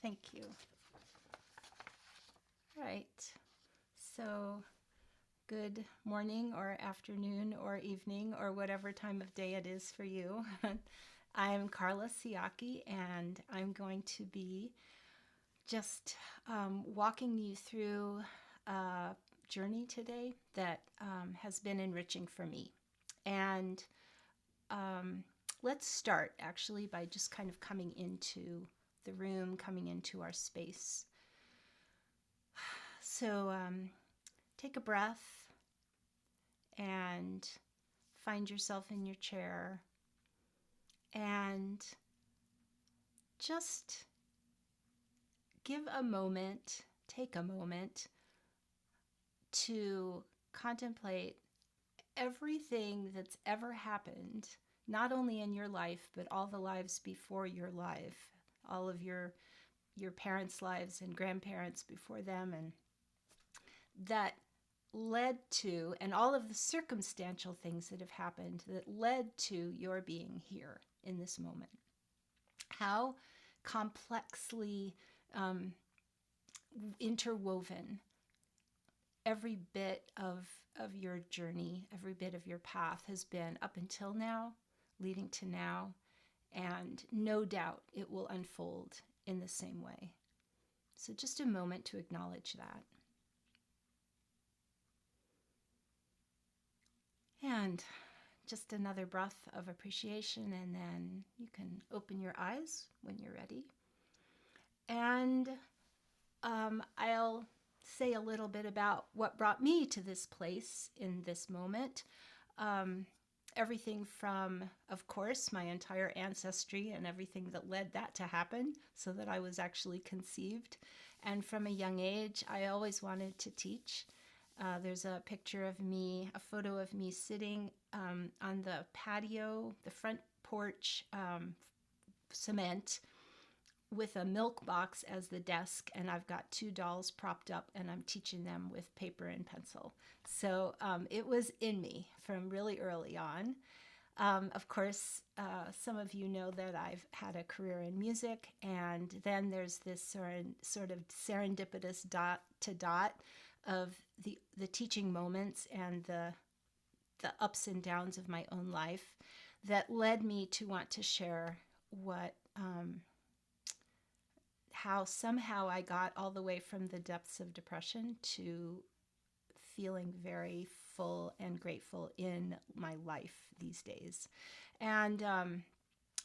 Thank you. All right. So, good morning or afternoon or evening or whatever time of day it is for you. I'm Carla Sciaky, and I'm going to be just walking you through a journey today that has been enriching for me. And let's start actually by just kind of coming into the room, coming into our space. So take a breath and find yourself in your chair and just take a moment to contemplate everything that's ever happened, not only in your life, but all the lives before your life, all of your parents' lives and grandparents before them, and that led to, and all of the circumstantial things that have happened that led to your being here in this moment. How complexly interwoven every bit of your journey, every bit of your path has been up until now, leading to now, and no doubt it will unfold in the same way. So just a moment to acknowledge that. And just another breath of appreciation, and then you can open your eyes when you're ready. And I'll say a little bit about what brought me to this place in this moment. Everything from, of course, my entire ancestry and everything that led that to happen so that I was actually conceived. And from a young age, I always wanted to teach. There's a picture of me, a photo of me sitting on the patio, the front porch cement, with a milk box as the desk, and I've got two dolls propped up, and I'm teaching them with paper and pencil. So it was in me from really early on. Of course, some of you know that I've had a career in music, and then there's this sort of serendipitous dot to dot of the teaching moments and the ups and downs of my own life that led me to want to share how somehow I got all the way from the depths of depression to feeling very full and grateful in my life these days. And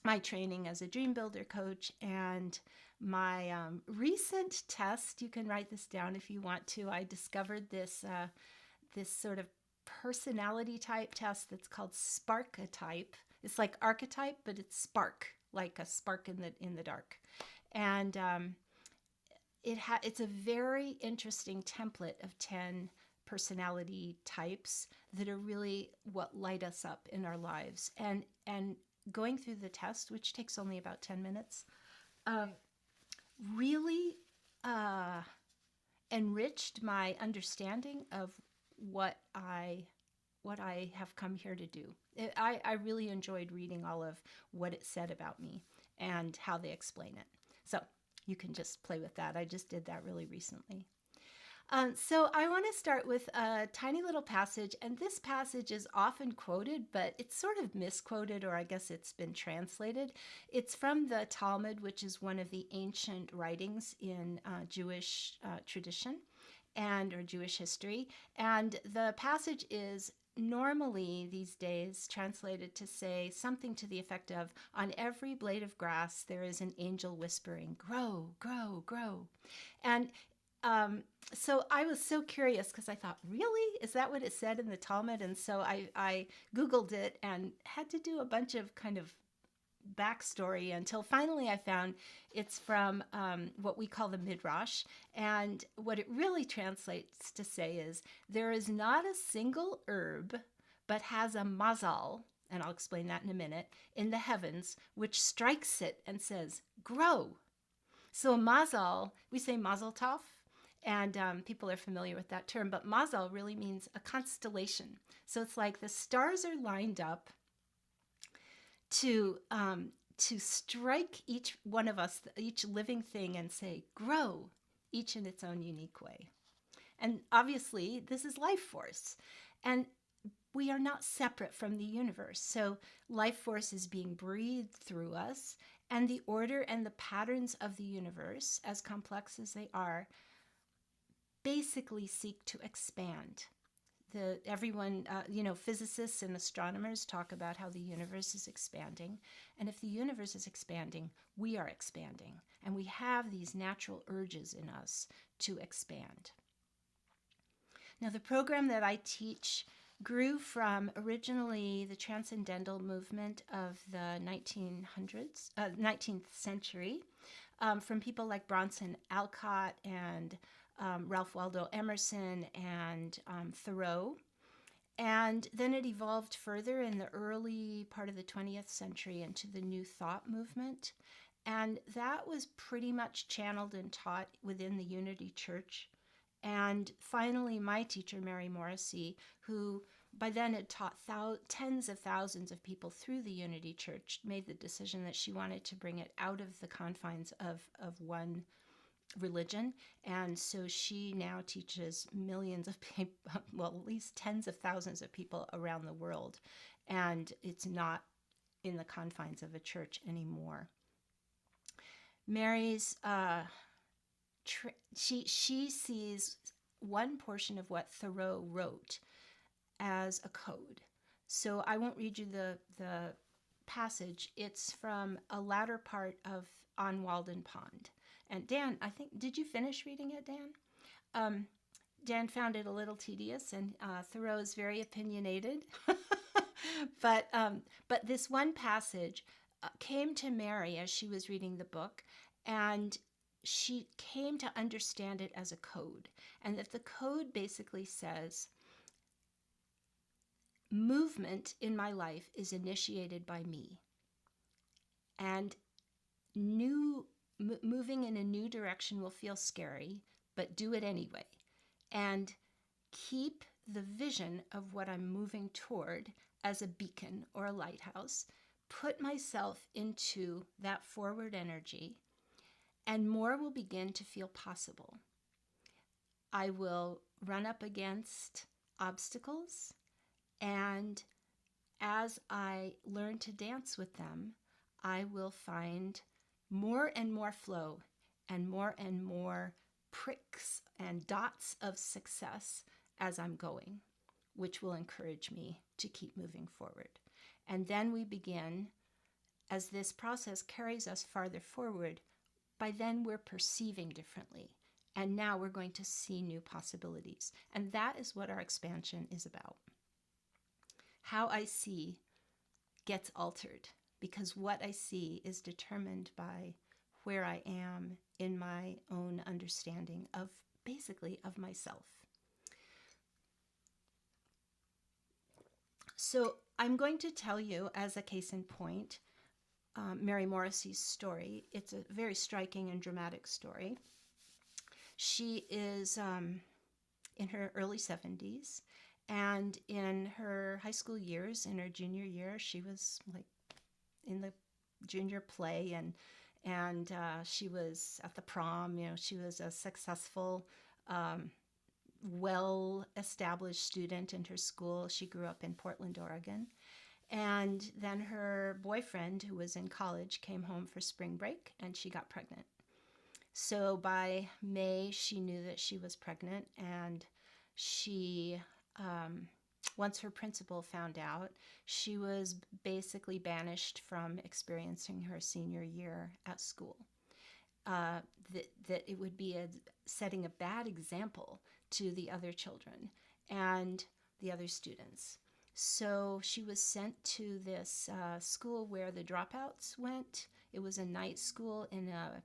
my training as a DreamBuilder coach and my recent test, you can write this down if you want to. I discovered this sort of personality type test that's called Sparketype. It's like archetype, but it's spark, like a spark in the dark. And it's a very interesting template of 10 personality types that are really what light us up in our lives. And going through the test, which takes only about 10 minutes, really enriched my understanding of what I have come here to do. I really enjoyed reading all of what it said about me and how they explain it. So you can just play with that. I just did that really recently. So I want to start with a tiny little passage, and this passage is often quoted, but it's sort of misquoted, or I guess it's been translated. It's from the Talmud, which is one of the ancient writings in Jewish tradition or Jewish history. And the passage is normally these days translated to say something to the effect of, on every blade of grass there is an angel whispering, grow, grow, grow. And so I was so curious because I thought, really? Is that what it said in the Talmud? And so I Googled it and had to do a bunch of kind of backstory until finally I found it's from what we call the Midrash. And what it really translates to say is, there is not a single herb, but has a mazal, and I'll explain that in a minute, in the heavens, which strikes it and says, grow. So a mazal, we say mazel tov, and people are familiar with that term, but mazal really means a constellation. So it's like the stars are lined up to to strike each one of us, each living thing, and say, grow, each in its own unique way. And obviously, this is life force. And we are not separate from the universe. So life force is being breathed through us, and the order and the patterns of the universe, as complex as they are, basically seek to expand. Physicists and astronomers talk about how the universe is expanding. And if the universe is expanding, we are expanding. And we have these natural urges in us to expand. Now, the program that I teach grew from originally the transcendental movement of the 19th century, from people like Bronson Alcott and Ralph Waldo Emerson and Thoreau. And then it evolved further in the early part of the 20th century into the New Thought movement. And that was pretty much channeled and taught within the Unity Church. And finally, my teacher, Mary Morrissey, who by then had taught tens of thousands of people through the Unity Church, made the decision that she wanted to bring it out of the confines of one religion. And so she now teaches millions of people, well, at least tens of thousands of people around the world. And it's not in the confines of a church anymore. Mary's, she sees one portion of what Thoreau wrote as a code. So I won't read you the passage. It's from a latter part of On Walden Pond. And Dan, I think, did you finish reading it, Dan? Dan found it a little tedious, and Thoreau is very opinionated. But this one passage came to Mary as she was reading the book, and she came to understand it as a code. And that the code basically says, movement in my life is initiated by me. And moving in a new direction will feel scary, but do it anyway. And keep the vision of what I'm moving toward as a beacon or a lighthouse. Put myself into that forward energy, and more will begin to feel possible. I will run up against obstacles, and as I learn to dance with them, I will find more and more flow and more pricks and dots of success as I'm going, which will encourage me to keep moving forward. And then we begin, as this process carries us farther forward, by then we're perceiving differently. And now we're going to see new possibilities. And that is what our expansion is about. How I see gets altered, because what I see is determined by where I am in my own understanding of, basically, of myself. So I'm going to tell you, as a case in point, Mary Morrissey's story. It's a very striking and dramatic story. She is in her early 70s, and in her high school years, in her junior year, she was like in the junior play, and she was at the prom. You know, she was a successful, well-established student in her school. She grew up in Portland, Oregon. And then her boyfriend, who was in college, came home for spring break, and she got pregnant. So by May, she knew that she was pregnant, and she, once her principal found out, she was basically banished from experiencing her senior year at school. That it would be setting a bad example to the other children and the other students. So she was sent to this school where the dropouts went. It was a night school in a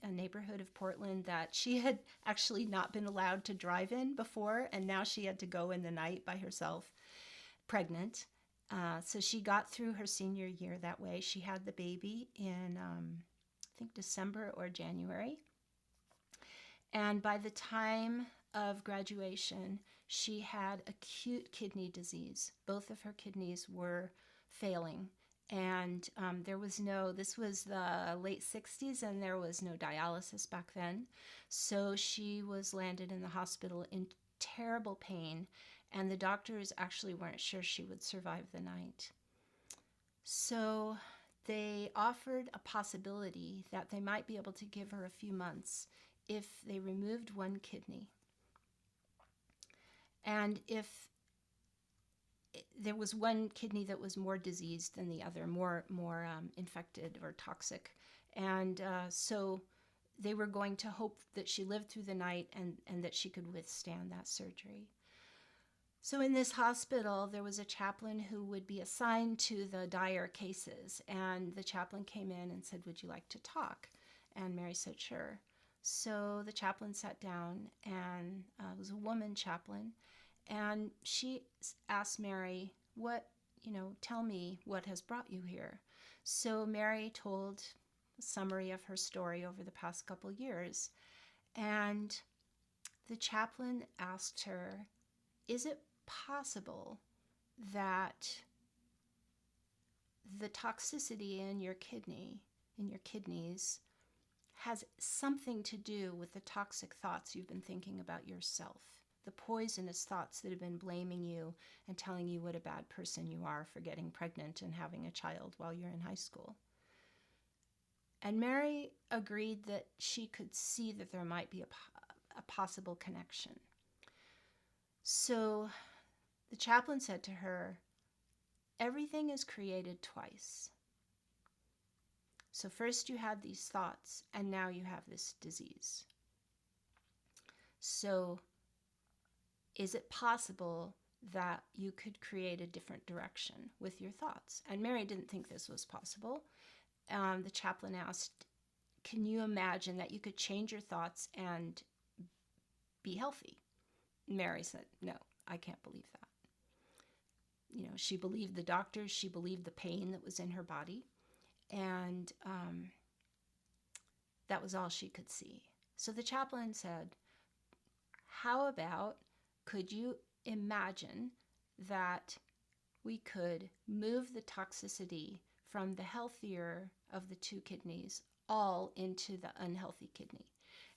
neighborhood of Portland that she had actually not been allowed to drive in before, and now she had to go in the night by herself, pregnant. So she got through her senior year that way. She had the baby in, I think, December or January. And by the time of graduation, she had acute kidney disease. Both of her kidneys were failing, And this was the late 60s, and there was no dialysis back then. So she was landed in the hospital in terrible pain, and the doctors actually weren't sure she would survive the night. So they offered a possibility that they might be able to give her a few months if they removed one kidney. And if there was one kidney that was more diseased than the other, more infected or toxic. And so they were going to hope that she lived through the night and that she could withstand that surgery. So in this hospital, there was a chaplain who would be assigned to the dire cases. And the chaplain came in and said, "Would you like to talk?" And Mary said, "Sure." So the chaplain sat down, and it was a woman chaplain. And she asked Mary, tell me what has brought you here. So Mary told a summary of her story over the past couple years. And the chaplain asked her, "Is it possible that the toxicity in your kidneys, has something to do with the toxic thoughts you've been thinking about yourself? The poisonous thoughts that have been blaming you and telling you what a bad person you are for getting pregnant and having a child while you're in high school?" And Mary agreed that she could see that there might be a possible connection. So the chaplain said to her, "Everything is created twice. So first you had these thoughts, and now you have this disease. So is it possible that you could create a different direction with your thoughts?" And Mary didn't think this was possible. The chaplain asked, "Can you imagine that you could change your thoughts and be healthy?" Mary said, "No, I can't believe that." She believed the doctors, she believed the pain that was in her body, and that was all she could see. So the chaplain said, "How about, could you imagine that we could move the toxicity from the healthier of the two kidneys all into the unhealthy kidney?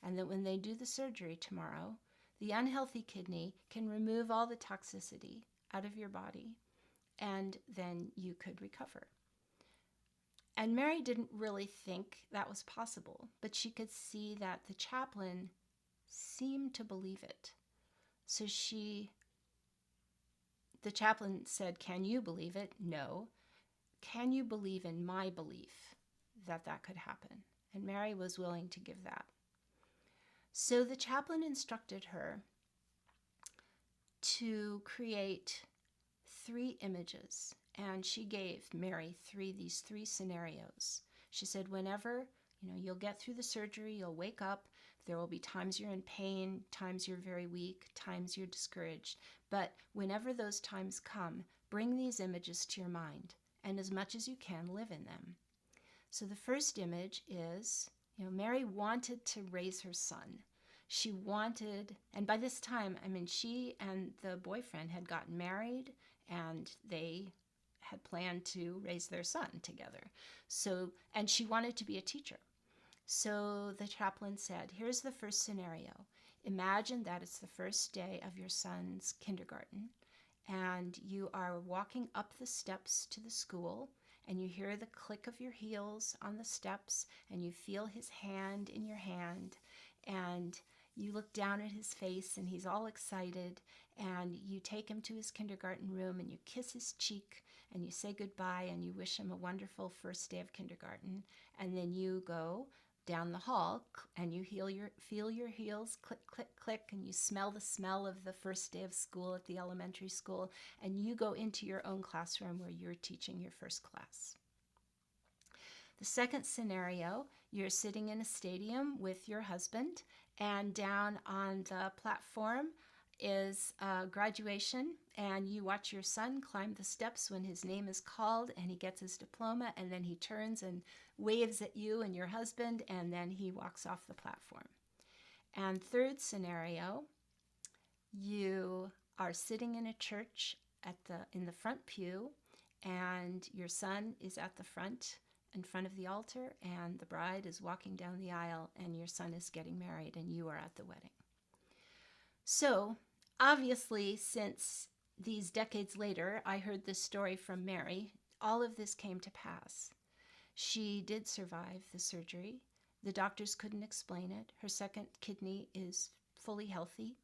And that when they do the surgery tomorrow, the unhealthy kidney can remove all the toxicity out of your body, and then you could recover." And Mary didn't really think that was possible, but she could see that the chaplain seemed to believe it. So the chaplain said, "Can you believe it?" "No." "Can you believe in my belief that that could happen?" And Mary was willing to give that. So the chaplain instructed her to create 3 images, and she gave Mary these three scenarios. She said, whenever you'll get through the surgery, you'll wake up, there will be times you're in pain, times you're very weak, times you're discouraged, but whenever those times come, bring these images to your mind, and as much as you can, live in them. So the first image is, Mary wanted to raise her son. She wanted, and by this time, she and the boyfriend had gotten married, and they had planned to raise their son together. So, and she wanted to be a teacher. So the chaplain said, "Here's the first scenario. Imagine that it's the first day of your son's kindergarten, and you are walking up the steps to the school, and you hear the click of your heels on the steps, and you feel his hand in your hand, and you look down at his face, and he's all excited, and you take him to his kindergarten room, and you kiss his cheek, and you say goodbye, and you wish him a wonderful first day of kindergarten, and then you go down the hall, and you feel your heels click, click, click, and you smell the smell of the first day of school at the elementary school, and you go into your own classroom where you're teaching your first class." The second scenario, you're sitting in a stadium with your husband, and down on the platform is graduation, and you watch your son climb the steps when his name is called, and he gets his diploma, and then he turns and waves at you and your husband, and then he walks off the platform. And third scenario, you are sitting in a church in the front pew, and your son is at the front, in front of the altar, and the bride is walking down the aisle, and your son is getting married, and you are at the wedding. So, obviously, since these decades later, I heard this story from Mary, all of this came to pass. She did survive the surgery. The doctors couldn't explain it. Her second kidney is fully healthy,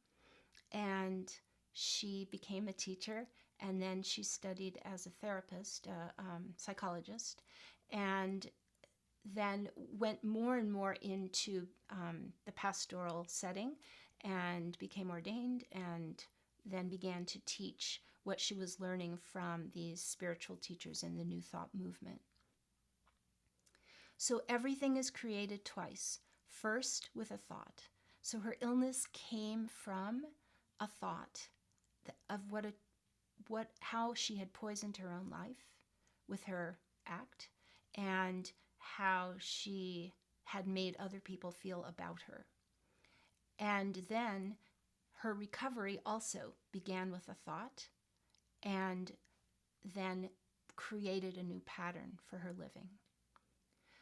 and she became a teacher, and then she studied as a therapist, psychologist, and then went more and more into the pastoral setting and became ordained, and then began to teach what she was learning from these spiritual teachers in the New Thought movement. So everything is created twice. First with a thought. So her illness came from a thought of how she had poisoned her own life with her act, and how she had made other people feel about her. And then her recovery also began with a thought, and then created a new pattern for her living.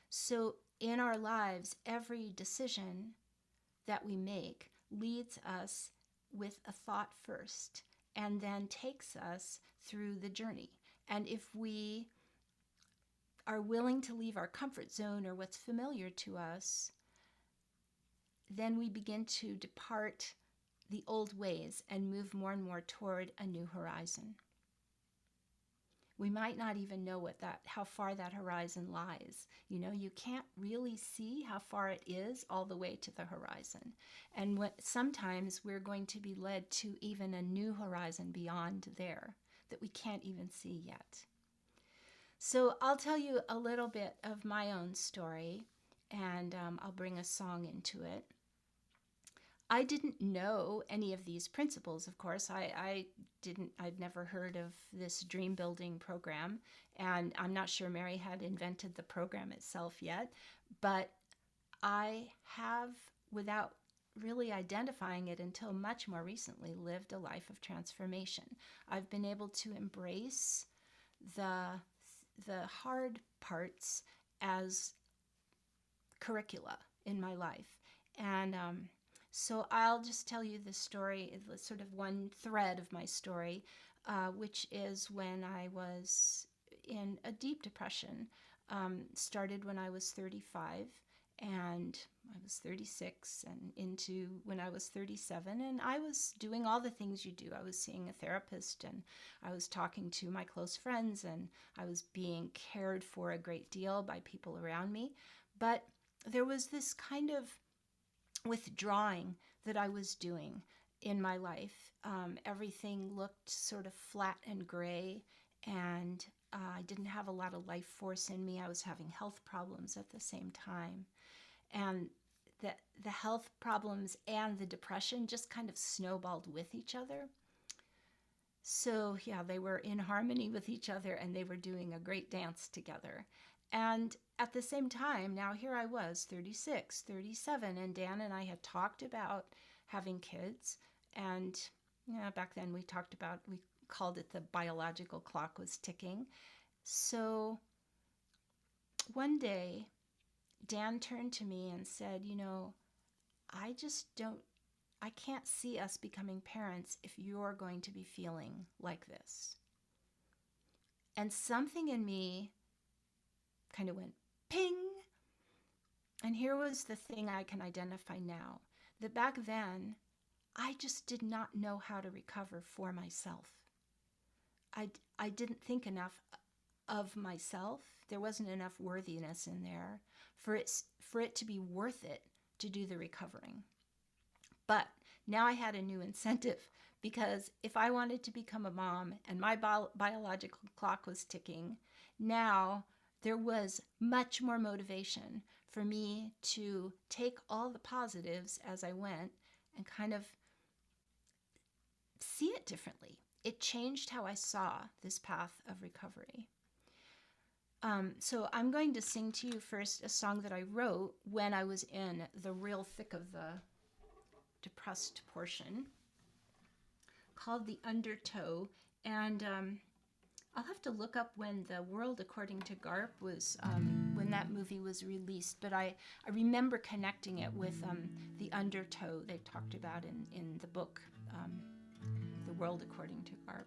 So in our lives, every decision that we make leads us with a thought first, and then takes us through the journey. And if we are willing to leave our comfort zone or what's familiar to us, then we begin to depart the old ways and move more and more toward a new horizon. We might not even know how far that horizon lies. You can't really see how far it is all the way to the horizon. And sometimes we're going to be led to even a new horizon beyond there that we can't even see yet. So I'll tell you a little bit of my own story, and I'll bring a song into it. I didn't know any of these principles, of course. I'd never heard of this dream building program, and I'm not sure Mary had invented the program itself yet, but I have, without really identifying it until much more recently, lived a life of transformation. I've been able to embrace the hard parts as curricula in my life. And so I'll just tell you the story, sort of one thread of my story, which is when I was in a deep depression. Started when I was 35, and I was 36, and into when I was 37, and I was doing all the things you do. I was seeing a therapist, and I was talking to my close friends, and I was being cared for a great deal by people around me. But there was this kind of withdrawing that I was doing in my life. Everything looked sort of flat and gray, and I didn't have a lot of life force in me. I was having health problems at the same time. And the health problems and the depression just kind of snowballed with each other. So yeah, they were in harmony with each other, and they were doing a great dance together. And at the same time, now here I was, 36, 37, and Dan and I had talked about having kids. And back then we called it the biological clock was ticking. So one day, Dan turned to me and said, I can't see us becoming parents if you're going to be feeling like this. And something in me kind of went ping. And here was the thing I can identify now, that back then, I just did not know how to recover for myself. I didn't think enough of myself. There wasn't enough worthiness in there for it to be worth it to do the recovering. But now I had a new incentive, because if I wanted to become a mom and my biological clock was ticking, now there was much more motivation for me to take all the positives as I went and kind of see it differently. It changed how I saw this path of recovery. So I'm going to sing to you first a song that I wrote when I was in the real thick of the depressed portion, called the Undertow. And I'll have to look up when The World According to Garp was, when that movie was released, but I remember connecting it with the undertow they talked about in the book, The World According to Garp.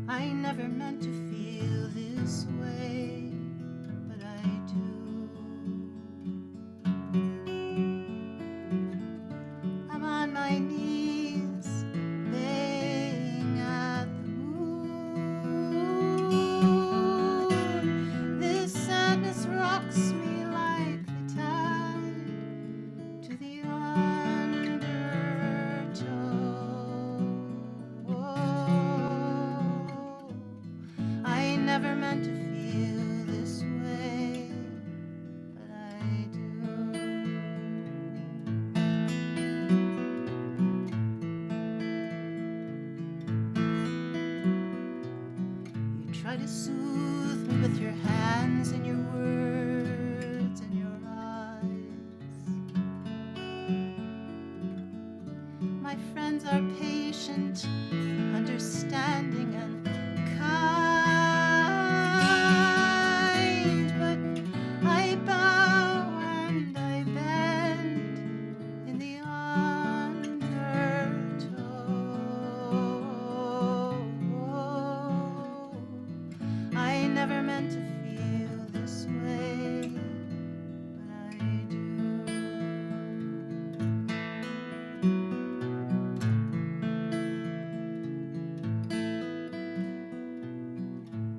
I never meant to feel this way, but I do. I'm on my knees, baying at the moon. This sadness rocks me like the tide to the undertow. I never meant to feel this way, but I do. You try to soothe me with your hands and your words and your eyes. My friends are patient, understanding, and kind, but I bow and I bend in the undertow. I never meant to feel this way, but I do.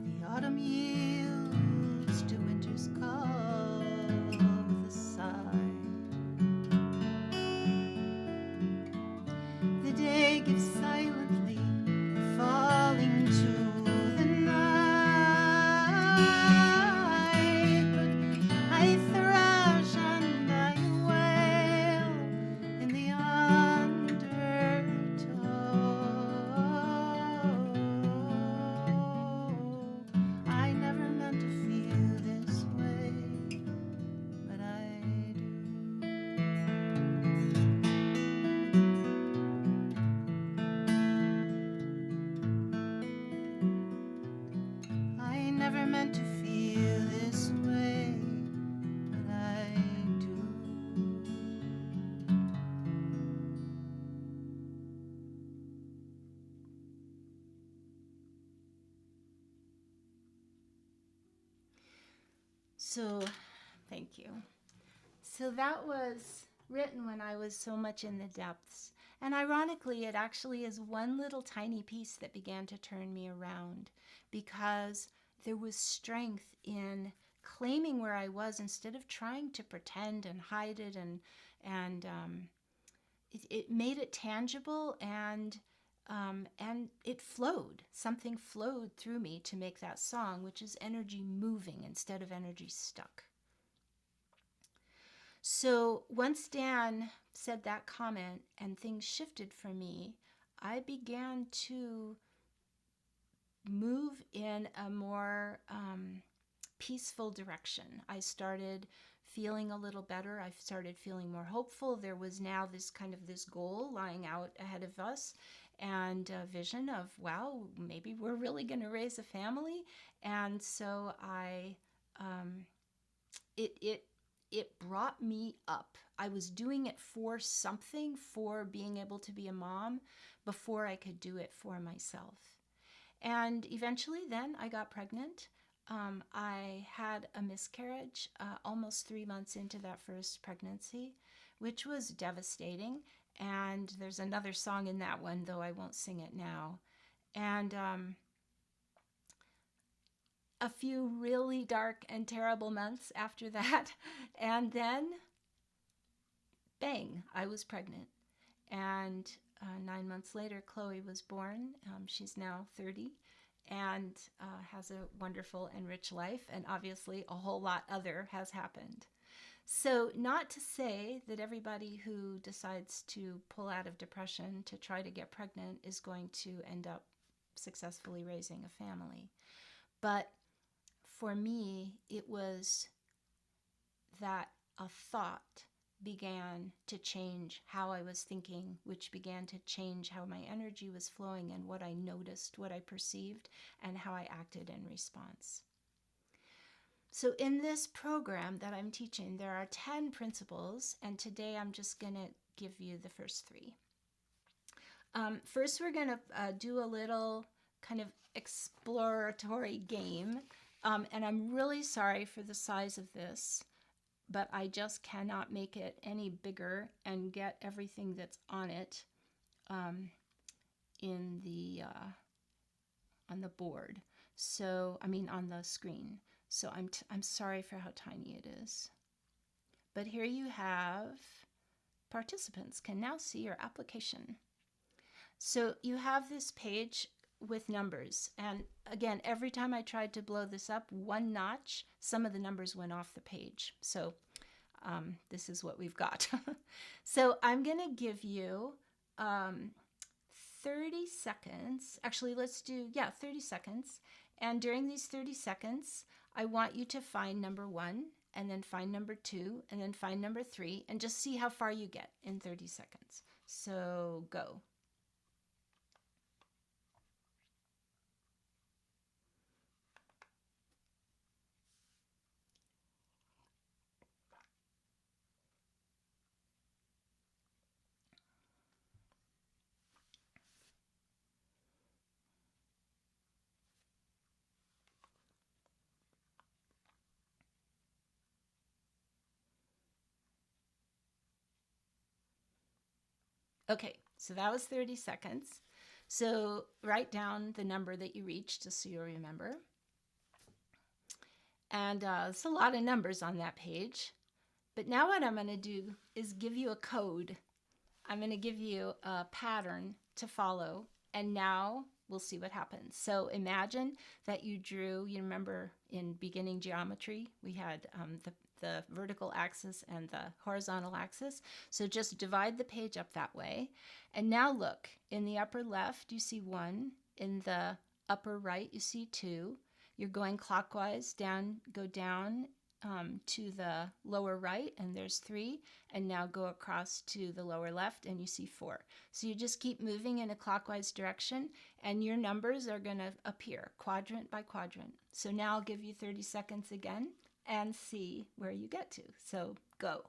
The autumn yields to winter's call with a sigh. The day gives silently, falling to the night, but I thrash and I wail in the undertow. I never meant to feel this way, but I do. I never meant to feel this way, but I do. So, thank you. So that was written when I was so much in the depths. And ironically, it actually is one little tiny piece that began to turn me around, because there was strength in claiming where I was instead of trying to pretend and hide it, and it made it tangible, and it flowed. Something flowed through me to make that song, which is energy moving instead of energy stuck. So once Dan said that comment and things shifted for me, I began to move in a more peaceful direction. I started feeling a little better. I started feeling more hopeful. There was now this goal lying out ahead of us, and a vision of, wow, maybe we're really going to raise a family. And so it brought me up. I was doing it for something, for being able to be a mom, before I could do it for myself. And eventually then I got pregnant. I had a miscarriage almost 3 months into that first pregnancy, which was devastating. And there's another song in that one, though I won't sing it now. And a few really dark and terrible months after that. And then, bang, I was pregnant. And 9 months later, Chloe was born. She's now 30 and has a wonderful and rich life. And obviously, a whole lot other has happened. So, not to say that everybody who decides to pull out of depression to try to get pregnant is going to end up successfully raising a family. But for me, it was that a thought began to change how I was thinking, which began to change how my energy was flowing and what I noticed, what I perceived, and how I acted in response. So in this program that I'm teaching, there are 10 principles, and today I'm just going to give you the first 3. First, we're going to do a little kind of exploratory game, and I'm really sorry for the size of this, but I just cannot make it any bigger and get everything that's on it in the on the board. So on the screen. So I'm sorry for how tiny it is. But here you have participants can now see your application. So you have this page with numbers. And again, every time I tried to blow this up 1 notch, some of the numbers went off the page. So this is what we've got. So I'm going to give you 30 seconds. Actually, let's do, 30 seconds. And during these 30 seconds, I want you to find number 1, and then find number 2, and then find number 3, and just see how far you get in 30 seconds. So go. Okay, so that was 30 seconds. So write down the number that you reached just so you'll remember. And it's a lot of numbers on that page. But now what I'm going to do is give you a code. I'm going to give you a pattern to follow. And now we'll see what happens. So imagine that you drew, you remember in beginning geometry, we had the vertical axis and the horizontal axis. So just divide the page up that way. And now look, in the upper left, you see 1. In the upper right, you see 2. You're going clockwise down, go down to the lower right, and there's 3. And now go across to the lower left, and you see 4. So you just keep moving in a clockwise direction, and your numbers are going to appear quadrant by quadrant. So now I'll give you 30 seconds again and see where you get to. So go.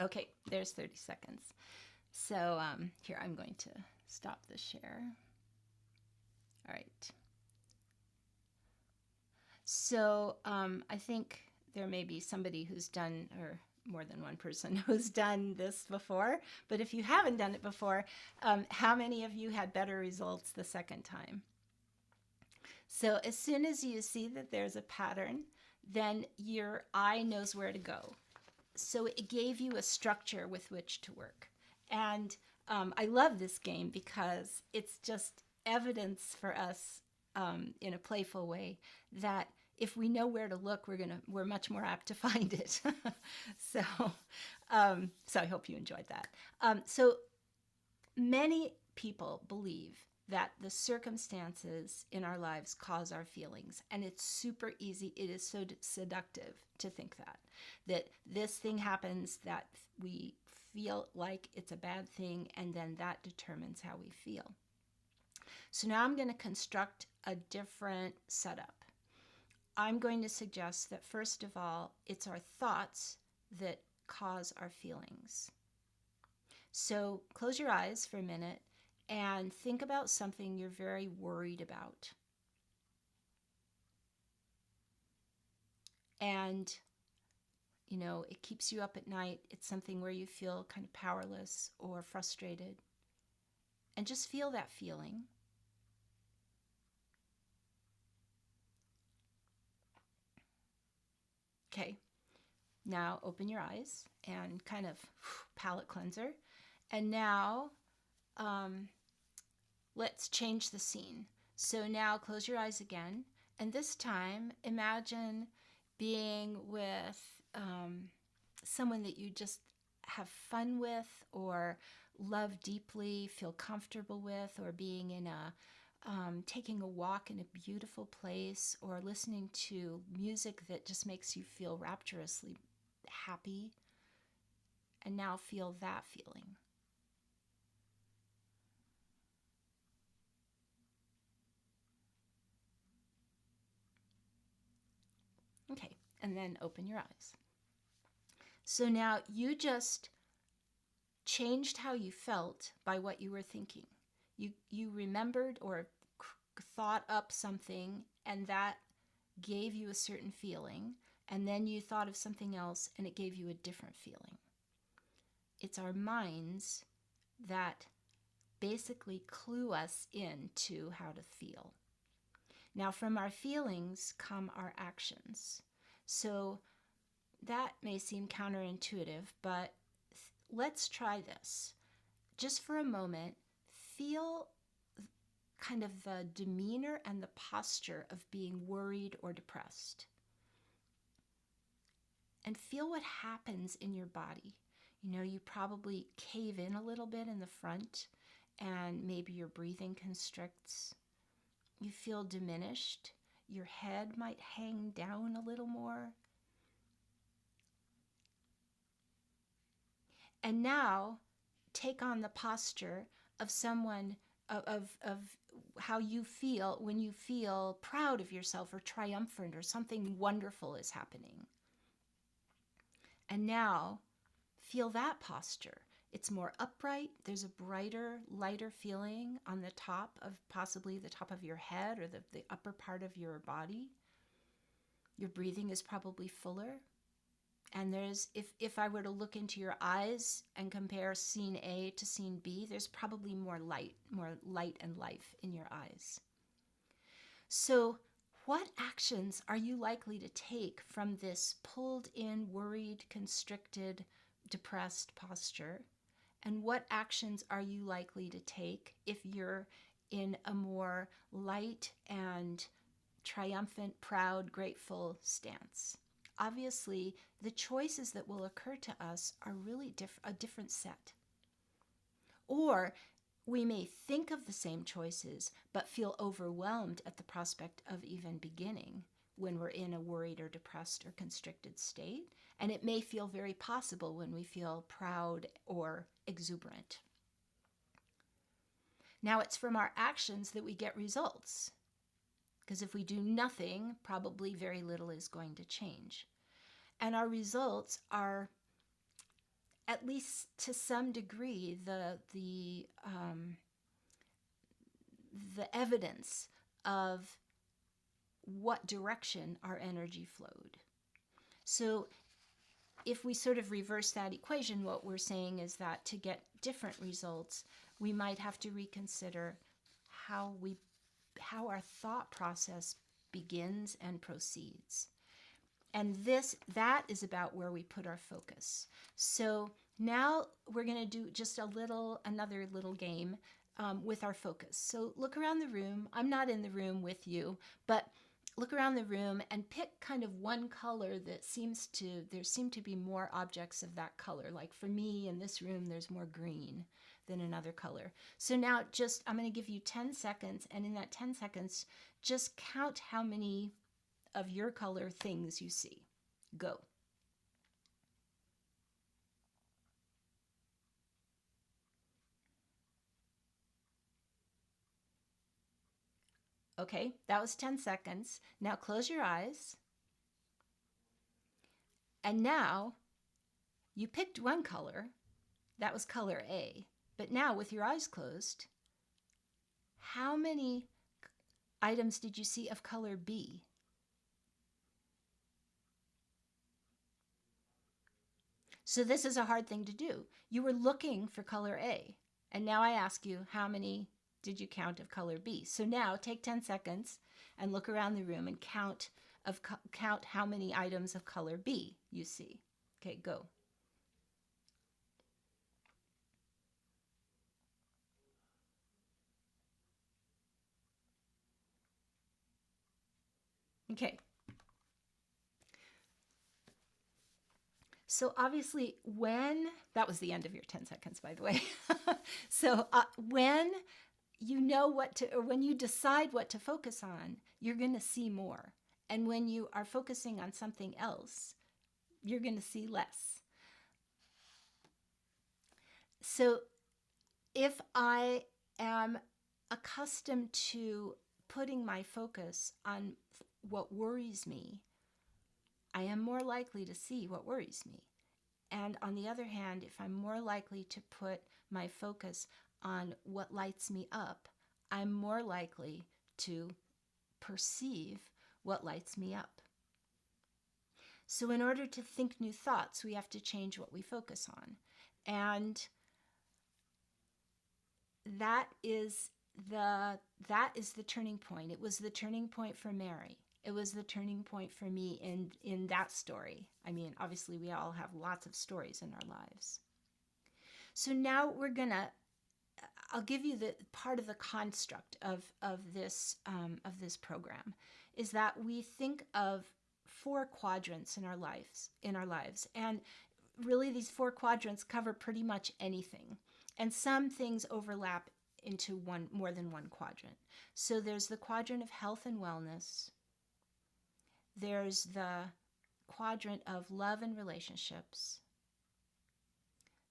Okay, there's 30 seconds. So here, I'm going to stop the share. All right. So I think there may be somebody who's done, or more than one person who's done this before. But if you haven't done it before, how many of you had better results the second time? So as soon as you see that there's a pattern, then your eye knows where to go. So it gave you a structure with which to work. And I love this game because it's just evidence for us in a playful way that if we know where to look, we're much more apt to find it. So I hope you enjoyed that. So many people believe that the circumstances in our lives cause our feelings, and it's super easy. It is so seductive to think that this thing happens, that we feel like it's a bad thing, and then that determines how we feel. So now I'm going to construct a different setup. I'm going to suggest that first of all, it's our thoughts that cause our feelings. So close your eyes for a minute and think about something you're very worried about. And, it keeps you up at night. It's something where you feel kind of powerless or frustrated. And just feel that feeling. Okay. Now open your eyes and kind of palate cleanser. And now let's change the scene. So now close your eyes again. And this time, imagine being with someone that you just have fun with or love deeply, feel comfortable with, or being in taking a walk in a beautiful place, or listening to music that just makes you feel rapturously happy. And now feel that feeling. Okay, and then open your eyes. So now you just changed how you felt by what you were thinking. You remembered or thought up something, and that gave you a certain feeling, and then you thought of something else and it gave you a different feeling. It's our minds that basically clue us into how to feel. Now, from our feelings come our actions. So that may seem counterintuitive, but let's try this. Just for a moment, feel kind of the demeanor and the posture of being worried or depressed. And feel what happens in your body. You know, you probably cave in a little bit in the front, and maybe your breathing constricts. You feel diminished. Your head might hang down a little more. And now take on the posture of someone, of how you feel when you feel proud of yourself or triumphant or something wonderful is happening. And now feel that posture. It's more upright. There's a brighter, lighter feeling on the top of possibly the top of your head or the upper part of your body. Your breathing is probably fuller. And there's, if I were to look into your eyes and compare scene A to scene B, there's probably more light and life in your eyes. So what actions are you likely to take from this pulled in, worried, constricted, depressed posture? And what actions are you likely to take if you're in a more light and triumphant, proud, grateful stance? Obviously, the choices that will occur to us are really a different set. Or we may think of the same choices, but feel overwhelmed at the prospect of even beginning when we're in a worried or depressed or constricted state. And it may feel very possible when we feel proud or exuberant. Now, it's from our actions that we get results. Because if we do nothing, probably very little is going to change. And our results are, at least to some degree, the evidence of what direction our energy flowed. So if we sort of reverse that equation, what we're saying is that to get different results, we might have to reconsider how our thought process begins and proceeds. And that is about where we put our focus. So now we're going to do just another little game with our focus. So look around the room. I'm not in the room with you, but look around the room and pick kind of one color that there seem to be more objects of that color. Like for me in this room, there's more green than another color. So now I'm going to give you 10 seconds. And in that 10 seconds, just count how many of your color things you see. Go. Okay, that was 10 seconds. Now close your eyes. And now you picked one color. That was color A. But now with your eyes closed, how many items did you see of color B? So this is a hard thing to do. You were looking for color A. And now I ask you, how many did you count of color B? So now take 10 seconds and look around the room and count how many items of color B you see. Okay, go. Okay. So obviously, when that was the end of your 10 seconds, by the way. So when you know what to, or when you decide what to focus on, you're going to see more. And when you are focusing on something else, you're going to see less. So if I am accustomed to putting my focus on what worries me, I am more likely to see what worries me. And on the other hand, if I'm more likely to put my focus on what lights me up, I'm more likely to perceive what lights me up. So in order to think new thoughts, we have to change what we focus on. And that is the turning point. It was the turning point for Mary. It was the turning point for me in that story. I mean, obviously we all have lots of stories in our lives. So now I'll give you the part of the construct of this program is that we think of 4 quadrants in our lives, and really these 4 quadrants cover pretty much anything, and some things overlap into more than one quadrant. So there's the quadrant of health and wellness. There's the quadrant of love and relationships.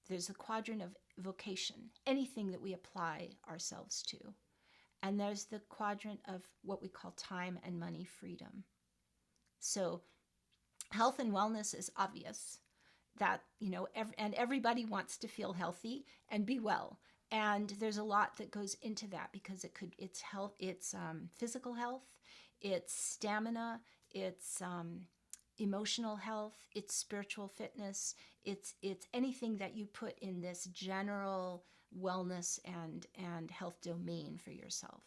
There's the quadrant of vocation, anything that we apply ourselves to. And there's the quadrant of what we call time and money freedom. So health and wellness is obvious that, and everybody wants to feel healthy and be well. And there's a lot that goes into that because it's health, it's physical health, it's stamina, it's emotional health, it's spiritual fitness, it's anything that you put in this general wellness and health domain for yourself.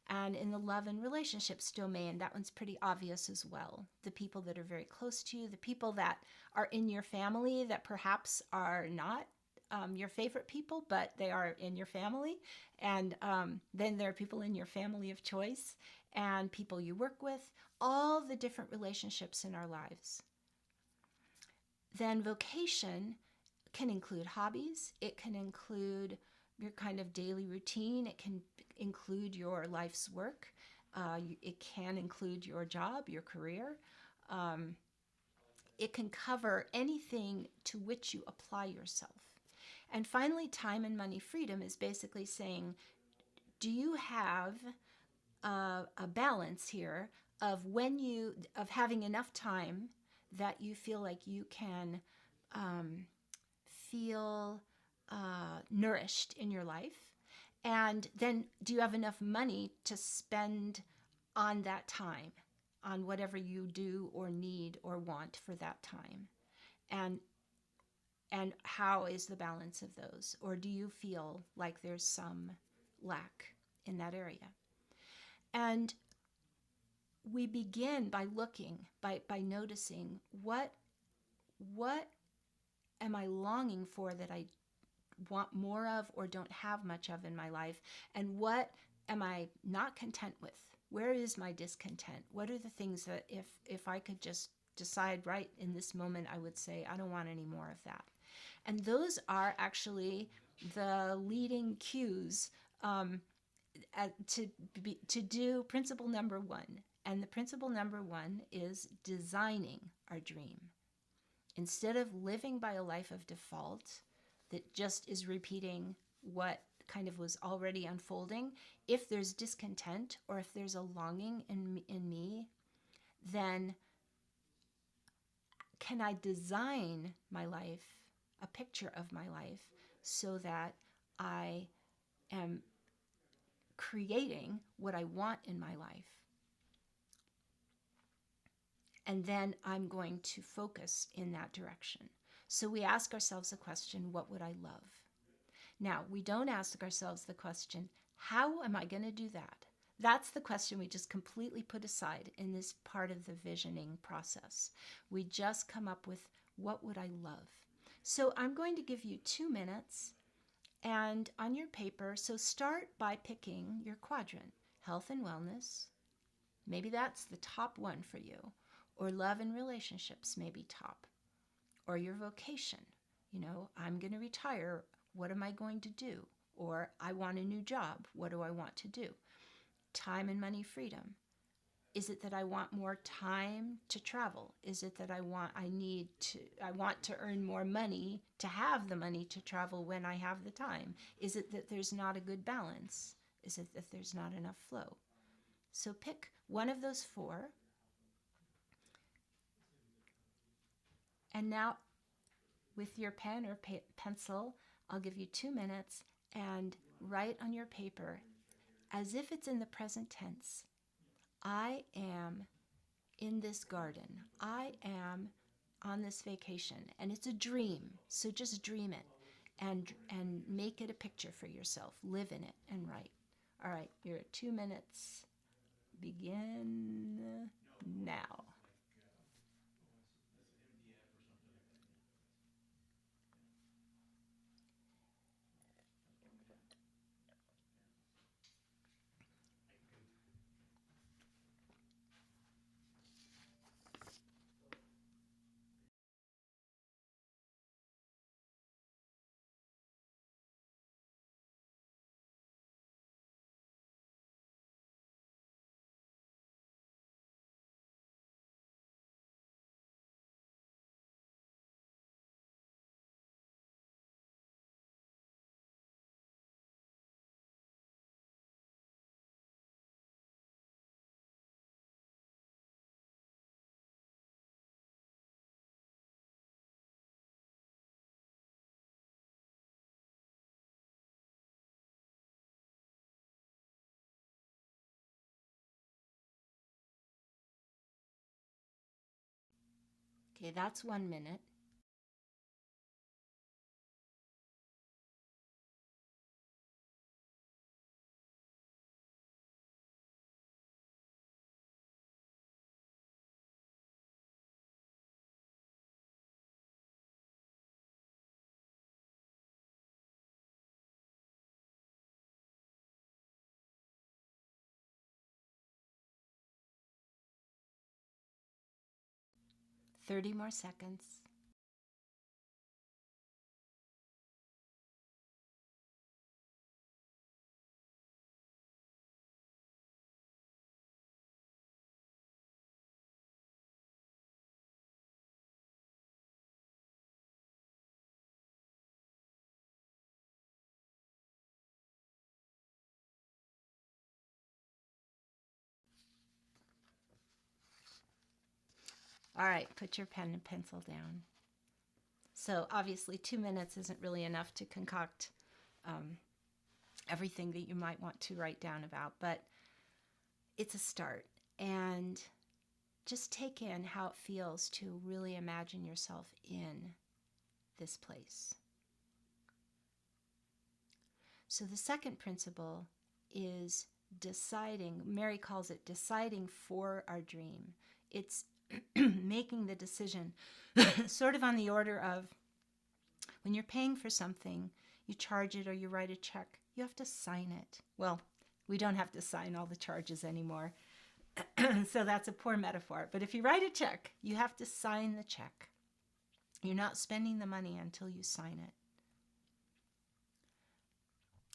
And in the love and relationships domain, that one's pretty obvious as well. The people that are very close to you, the people that are in your family that perhaps are not your favorite people, but they are in your family. And then there are people in your family of choice and people you work with, all the different relationships in our lives. Then vocation can include hobbies. It can include your kind of daily routine. It can include your life's work. It can include your job, your career. It can cover anything to which you apply yourself. And finally, time and money freedom is basically saying, do you have a balance here of having enough time that you feel like you can feel nourished in your life? And then do you have enough money to spend on that time, on whatever you do or need or want for that time? And how is the balance of those? Or do you feel like there's some lack in that area? And we begin by looking, by noticing what am I longing for that I want more of or don't have much of in my life, and what am I not content with? Where is my discontent? What are the things that if I could just decide right in this moment, I would say, I don't want any more of that. And those are actually the leading cues to do principle number 1. And the principle number 1 is designing our dream. Instead of living by a life of default that just is repeating what kind of was already unfolding, if there's discontent or if there's a longing in me, then can I design my life, a picture of my life, so that I am creating what I want in my life? And then I'm going to focus in that direction. So we ask ourselves the question, what would I love? Now, we don't ask ourselves the question, how am I going to do that? That's the question we just completely put aside in this part of the visioning process. We just come up with What would I love? So I'm going to give you 2 minutes, and on your paper, so start by picking your quadrant. Health and wellness, maybe that's the top one for you. Or love and relationships, maybe top. Or your vocation. I'm going to retire. What am I going to do? Or I want a new job. What do I want to do? Time and money freedom. Is it that I want more time to travel? Is it that I want to earn more money to have the money to travel when I have the time? Is it that there's not a good balance? Is it that there's not enough flow? So pick one of those 4. And now with your pen or pencil, I'll give you 2 minutes and write on your paper as if it's in the present tense. I am in this garden. I am on this vacation, and it's a dream. So just dream it and make it a picture for yourself. Live in it and write. All right, you're at 2 minutes. Begin now. Okay, that's 1 minute. Thirty more seconds. All right, put your pen and pencil down. So obviously 2 minutes isn't really enough to concoct everything that you might want to write down about, but it's a start. And just take in how it feels to really imagine yourself in this place. So the second principle is deciding. Mary calls it deciding for our dream. It's making the decision sort of on the order of when you're paying for something, you charge it or you write a check, you have to sign it. Well, we don't have to sign all the charges anymore. So that's a poor metaphor. But if you write a check, you have to sign the check. You're not spending the money until you sign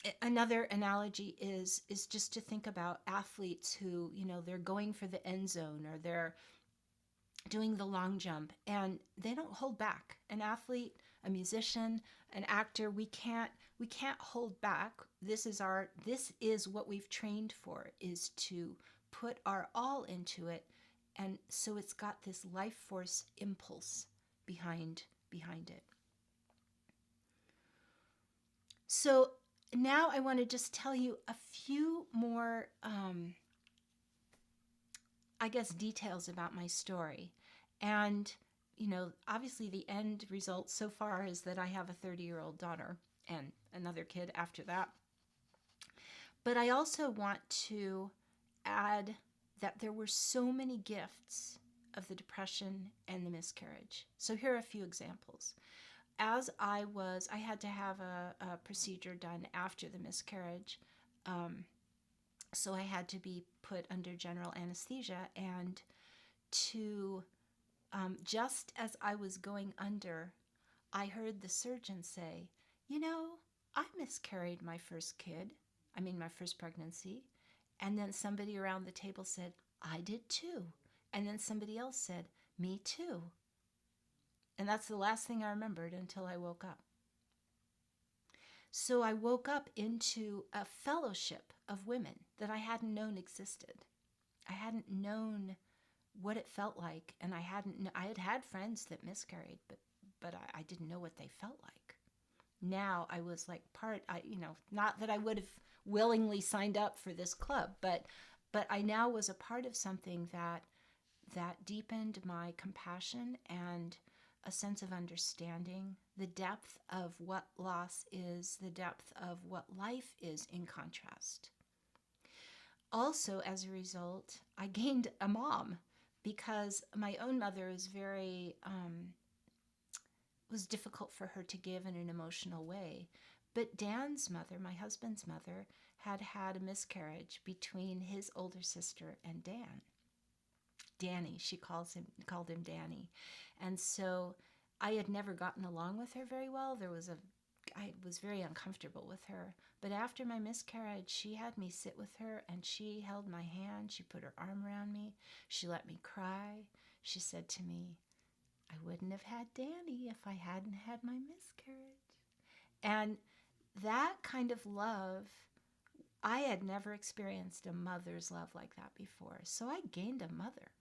it. Another analogy is just to think about athletes who, they're going for the end zone or they're doing the long jump and they don't hold back. An athlete, a musician, an actor, we can't hold back. This is what we've trained for, is to put our all into it, and so it's got this life force impulse behind it. So now I want to just tell you a few more details about my story. And obviously the end result so far is that I have a 30-year-old daughter and another kid after that. But I also want to add that there were so many gifts of the depression and the miscarriage. So here are a few examples. As I had to have a procedure done after the miscarriage. So I had to be put under general anesthesia, and to just as I was going under, I heard the surgeon say, I miscarried my first my first pregnancy. And then somebody around the table said, I did too. And then somebody else said, me too. And that's the last thing I remembered until I woke up. So I woke up into a fellowship of women that I hadn't known existed. I hadn't known what it felt like, and I had friends that miscarried, but I didn't know what they felt like. Now I was like not that I would have willingly signed up for this club, but I now was a part of something that deepened my compassion and a sense of understanding the depth of what loss is, the depth of what life is in contrast. Also, as a result, I gained a mom, because my own mother was difficult for her to give in an emotional way. But Dan's mother, my husband's mother, had a miscarriage between his older sister and Dan. Danny, she called him Danny. And so I had never gotten along with her very well. I was very uncomfortable with her. But after my miscarriage, she had me sit with her, and she held my hand. She put her arm around me. She let me cry. She said to me, I wouldn't have had Danny if I hadn't had my miscarriage. And that kind of love, I had never experienced a mother's love like that before. So I gained a mother.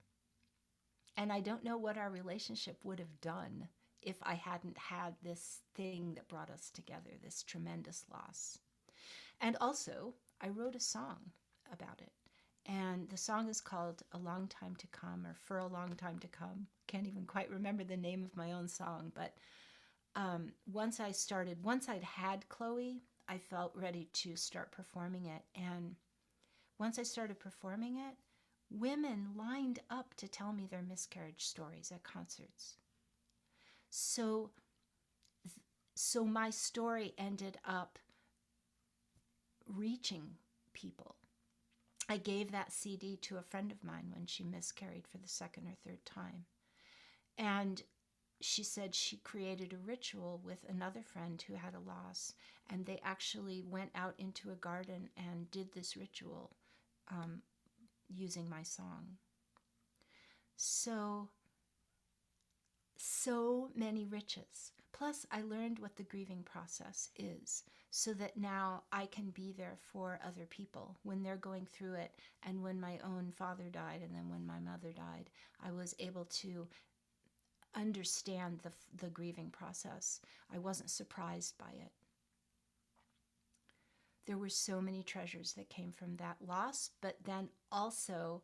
And I don't know what our relationship would have done if I hadn't had this thing that brought us together, this tremendous loss. And also, I wrote a song about it. And the song is called A Long Time to Come, or For a Long Time to Come. Can't even quite remember the name of my own song. But once I'd had Chloe, I felt ready to start performing it. And once I started performing it, women lined up to tell me their miscarriage stories at concerts. So my story ended up reaching people. I gave that CD to a friend of mine when she miscarried for the second or third time. And she said she created a ritual with another friend who had a loss, and they actually went out into a garden and did this ritual using my song. So many riches. Plus, I learned what the grieving process is, so that now I can be there for other people when they're going through it. And when my own father died, and then when my mother died, I was able to understand the grieving process. I wasn't surprised by it. There were so many treasures that came from that loss, but then also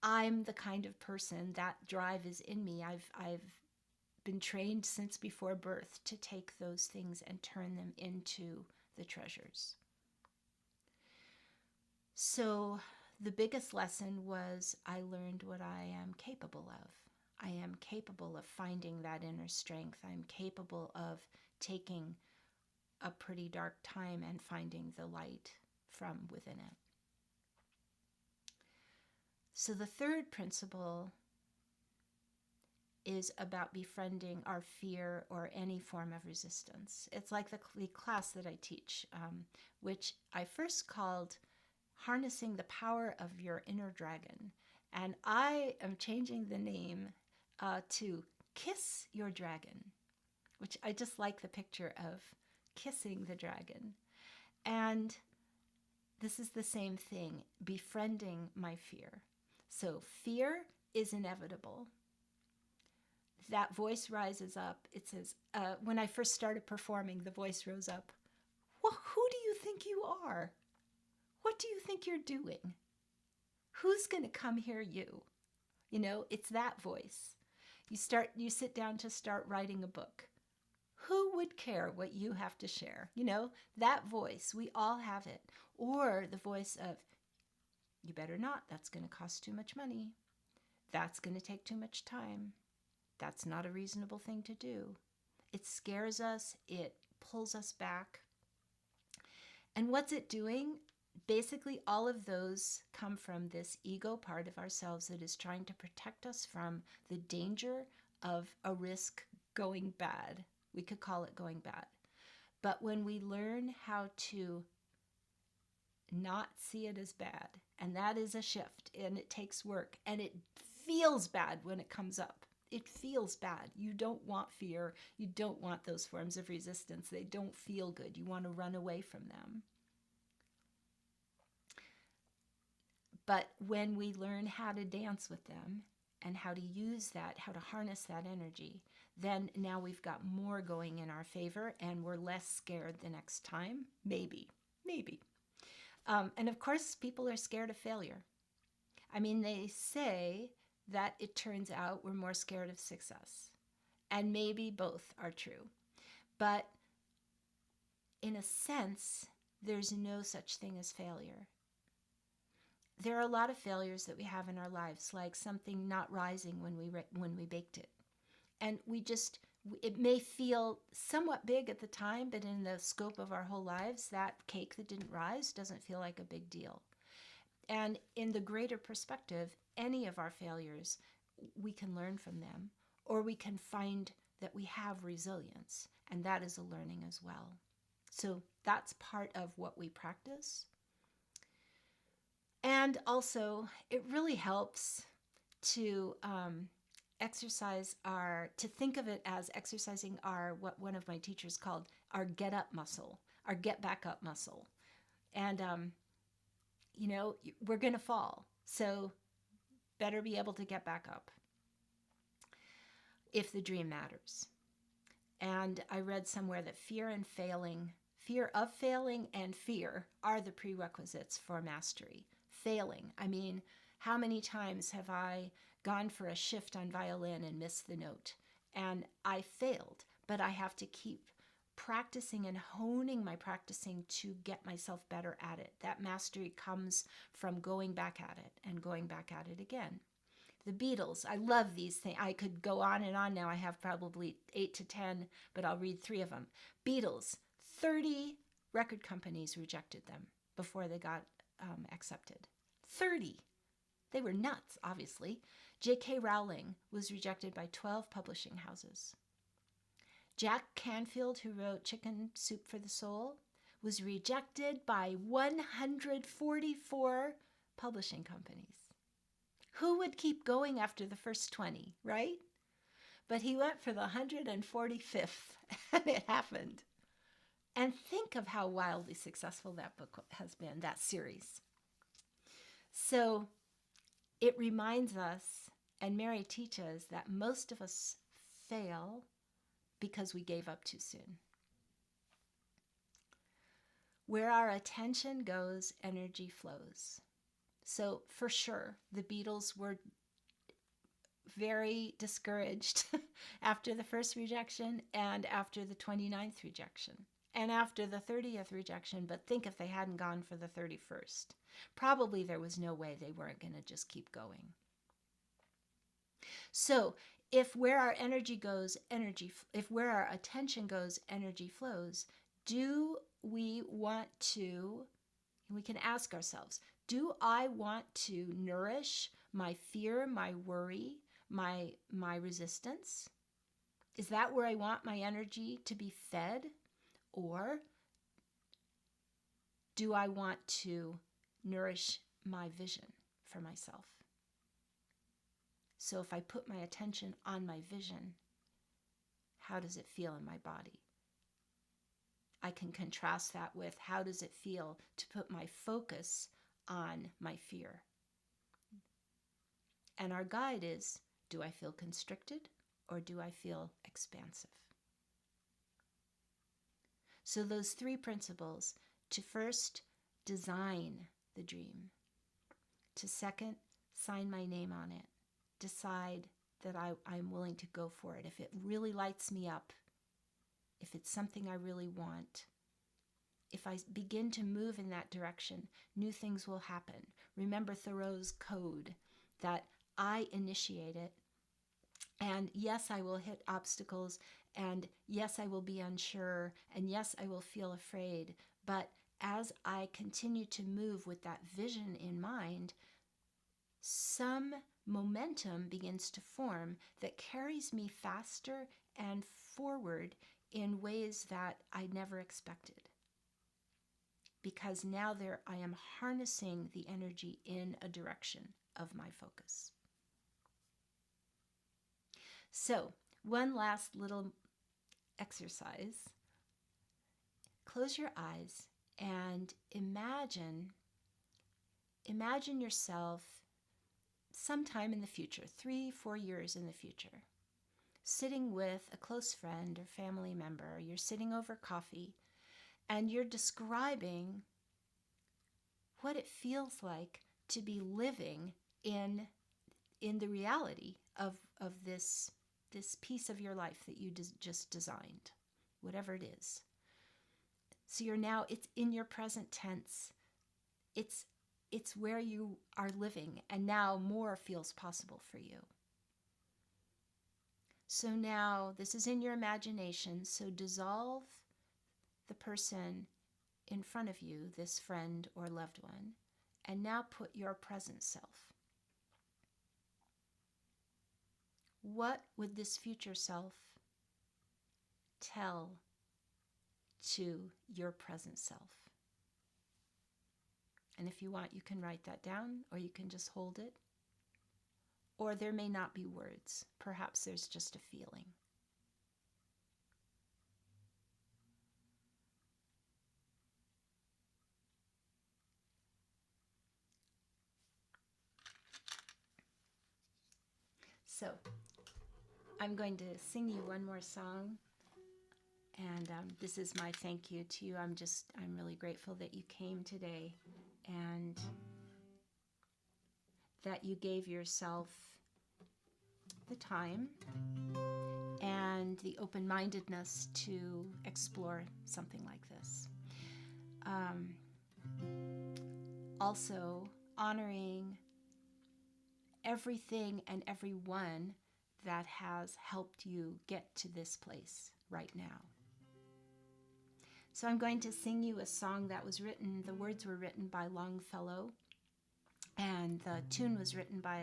I'm the kind of person, that drive is in me. I've been trained since before birth to take those things and turn them into the treasures. So the biggest lesson was I learned what I am capable of. I am capable of finding that inner strength. I'm capable of taking a pretty dark time and finding the light from within it. So the third principle is about befriending our fear or any form of resistance. It's like the class that I teach, which I first called Harnessing the Power of Your Inner Dragon. And I am changing the name to Kiss Your Dragon, which I just like the picture of kissing the dragon. And this is the same thing, befriending my fear. So fear is inevitable. That voice rises up. It says, when I first started performing, the voice rose up. Well, who do you think you are? What do you think you're doing? Who's going to come hear you? It's that voice. You sit down to start writing a book. Who would care what you have to share? That voice, we all have it. Or the voice of, you better not, that's going to cost too much money. That's going to take too much time. That's not a reasonable thing to do. It scares us. It pulls us back. And what's it doing? Basically, all of those come from this ego part of ourselves that is trying to protect us from the danger of a risk going bad. We could call it going bad. But when we learn how to not see it as bad, and that is a shift, and it takes work, and it feels bad when it comes up. It feels bad. You don't want fear. You don't want those forms of resistance. They don't feel good. You want to run away from them. But when we learn how to dance with them and how to use that, how to harness that energy, then now we've got more going in our favor and we're less scared the next time. Maybe. And of course, people are scared of failure. I mean, they say that it turns out we're more scared of success. And maybe both are true. But in a sense, there's no such thing as failure. There are a lot of failures that we have in our lives, like something not rising when we baked it. And it may feel somewhat big at the time, but in the scope of our whole lives, that cake that didn't rise doesn't feel like a big deal. And in the greater perspective, any of our failures, we can learn from them, or we can find that we have resilience, and that is a learning as well. So that's part of what we practice. And also, it really helps to to think of it as exercising what one of my teachers called our get up muscle, our get back up muscle. And, we're going to fall. So better be able to get back up if the dream matters. And I read somewhere that fear of failing and fear are the prerequisites for mastery. Failing. I mean, how many times have I gone for a shift on violin and missed the note? And I failed, but I have to keep practicing and honing my practicing to get myself better at it. That mastery comes from going back at it and going back at it again. The Beatles, I love these things. I could go on and on now. I have probably 8 to 10, but I'll read 3 of them. Beatles, 30 record companies rejected them before they got accepted. 30. They were nuts, obviously. J.K. Rowling was rejected by 12 publishing houses. Jack Canfield, who wrote Chicken Soup for the Soul, was rejected by 144 publishing companies. Who would keep going after the first 20, right? But he went for the 145th, and it happened. And think of how wildly successful that book has been, that series. So it reminds us, and Mary teaches, that most of us fail because we gave up too soon. Where our attention goes, energy flows. So for sure, the Beatles were very discouraged after the first rejection and after the 29th rejection and after the 30th rejection. But think if they hadn't gone for the 31st. Probably there was no way they weren't going to just keep going. So if where our energy goes, where our attention goes, energy flows, do we want to, we can ask ourselves, do I want to nourish my fear, my worry, my resistance? Is that where I want my energy to be fed? Or do I want to nourish my vision for myself? So if I put my attention on my vision, how does it feel in my body? I can contrast that with how does it feel to put my focus on my fear. And our guide is, do I feel constricted or do I feel expansive? So those 3 principles: to first design the dream, to second sign my name on it, decide that I'm willing to go for it. If it really lights me up, if it's something I really want, if I begin to move in that direction, new things will happen. Remember Thoreau's code that I initiate it. And yes, I will hit obstacles, and yes, I will be unsure, and yes, I will feel afraid. But as I continue to move with that vision in mind, some momentum begins to form that carries me faster and forward in ways that I never expected. Because now I am harnessing the energy in a direction of my focus. So, one last little exercise. Close your eyes and imagine yourself sometime in the future, 3-4 years in the future, sitting with a close friend or family member. You're sitting over coffee and you're describing what it feels like to be living in the reality of this piece of your life that you just designed, whatever it is. So it's in your present tense. It's where you are living, and now more feels possible for you. So now this is in your imagination, so dissolve the person in front of you, this friend or loved one, and now put your present self. What would this future self tell to your present self? And if you want, you can write that down, or you can just hold it. Or there may not be words. Perhaps there's just a feeling. So, I'm going to sing you one more song. And this is my thank you to you. I'm really grateful that you came today and that you gave yourself the time and the open-mindedness to explore something like this. Also, honoring everything and everyone that has helped you get to this place right now. So I'm going to sing you a song that was written, the words were written by Longfellow, and the tune was written by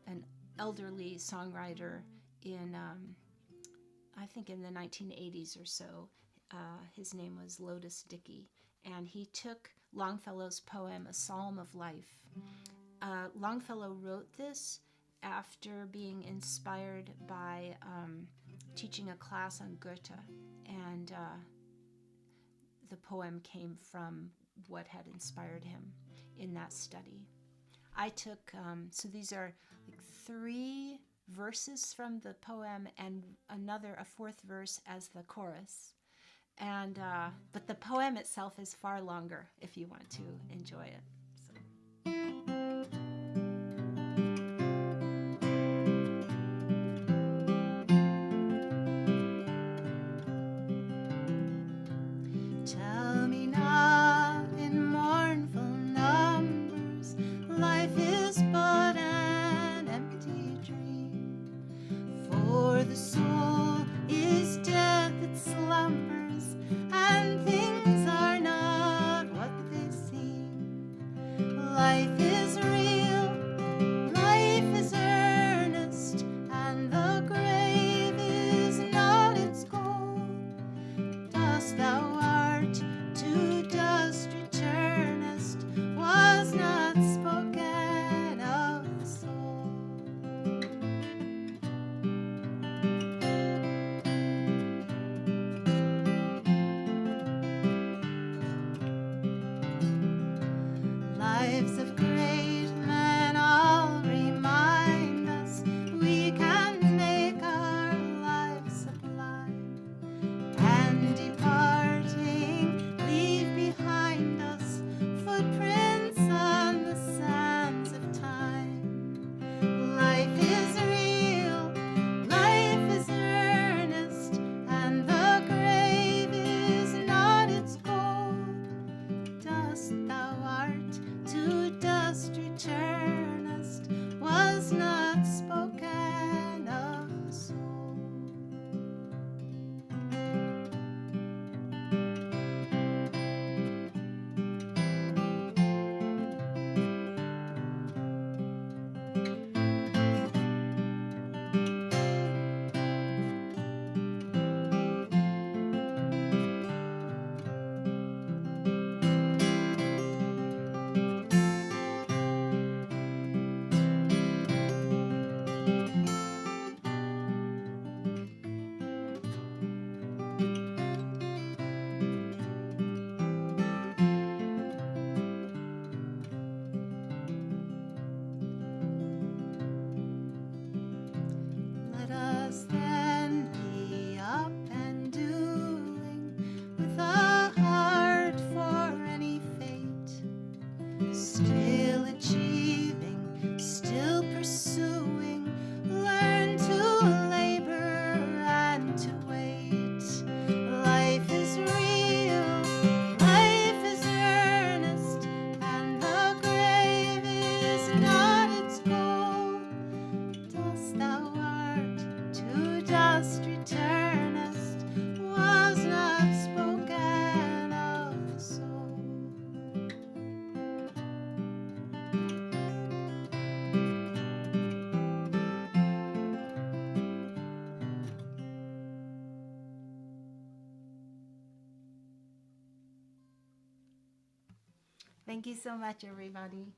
an elderly songwriter in, I think in the 1980s or so. His name was Lotus Dickey, and he took Longfellow's poem, A Psalm of Life. Longfellow wrote this after being inspired by teaching a class on Goethe, and the poem came from what had inspired him in that study. I took, so these are like 3 verses from the poem and a 4th verse as the chorus. And but the poem itself is far longer if you want to enjoy it. Tell me not in mournful numbers, life is but an empty dream. For the soul is dead that slumbers, and things are not what they seem. Life is real, life is earnest, and the grave is not its goal. Dust thou art Thank you so much, everybody.